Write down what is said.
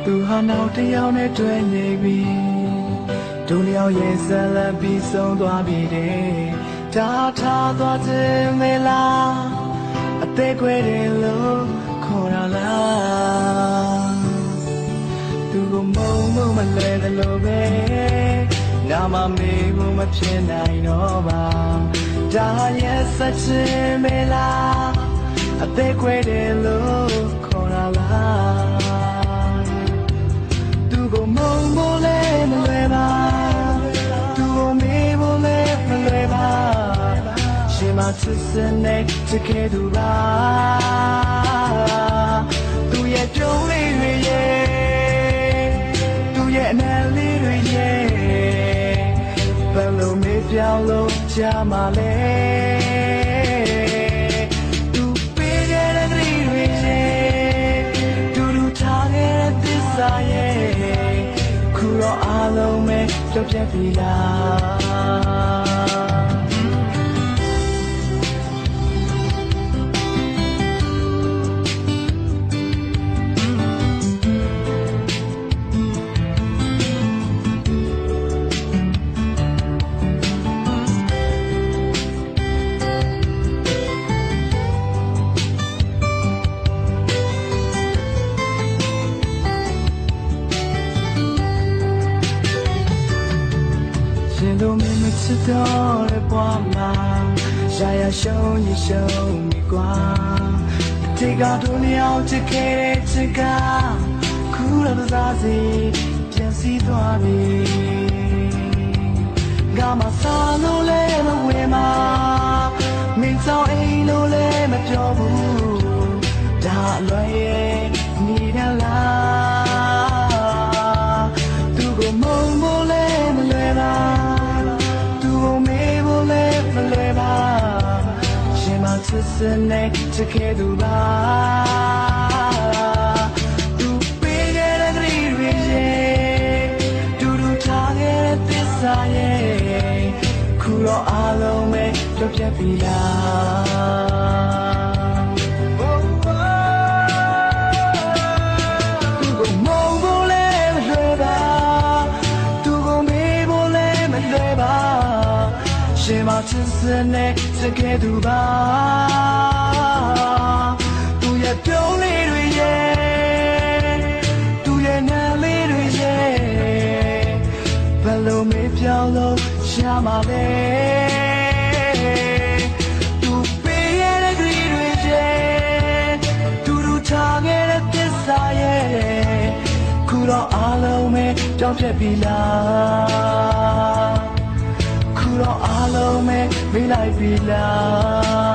သူဟာနောက်တစ်ယောက်နဲ့တွေ့နေပြီဒုနှစ်ယောက်ရဲ့ဇလံပြီးဆုံးသွားပြီတဲ့ဒါထားသွားခြင်းမလားအသေးခွဲတယ်လို့ခေါ်ရလားသူကမုံမလဲတယ်လို့ပဲနာမမေးဖို့မဖြစ်နိုင်တော့ပါဒါရဲ့စัจခြင်းမလားအသေးခွဲတယ်လို့ခေါ်ရလားသူကမုံလဲမလွယ်ပါသူကမေးဖို့လဲမလွယ်ပါရှင်မချစ်စနေတကယ်သူပါသူရဲ့ကြုံလေးတွေရဲ့သူရဲ့အနံလေးတွေရဲ့ဘယ်လိုမေးပြောင်းလို့ကြမှာလဲသူပေးတဲ့ကလေးတွေရဲ့သူတို့ထားခဲ့တဲ့သစ္စာရဲ့ခုတော့အားလုံးပဲပြောပြပြီလားရှင်တို့မင်းချစ်တော့တဲ့ဘဝမှာရှာရရှုံးရင်ရှုံးပြီကွာဒီကတို့လျောက်ချစ်ခဲ့တဲ့ချစ်ကခုတော့စားစီပြန်စီသွားပြီငါမစားလို့လဲမဝေမှာမင်းဆောင်အိမ်လို့လဲမပြောဘူးဒါအလွယ်ရဲ့နေရလားသူကမုံမိုးလဲမလွယ်ပါချစ်စနေတကယ်သူပါသူပေးခဲ့တဲ့ကလေးတွေရဲ့သူတို့ထားခဲ့တဲ့သစ္စာရဲ့ခုတော့အားလုံးပဲပြောပြပြီလားသူကမုံဖို့လဲမလွယ်ပါသူကမေးဖို့လဲမလွယ်ပါရှင်မချစ်စနေတကယ်သူပါသူရဲ့ပြုံးလေးတွေရဲ့သူရဲ့နာလေးတွေရဲ့ဘယ်လိုမေးပြောင်းလို့ရှာမှာလဲသူပေးရတဲ့ကလေးတွေရဲ့သူတို့ထားခဲ့တဲ့သစ္စာရဲ့ခုတော့အားလုံးပဲကြောက်ပြက်ပြီလားတော့အားလုံးပဲမေးလိုက်ပြီလား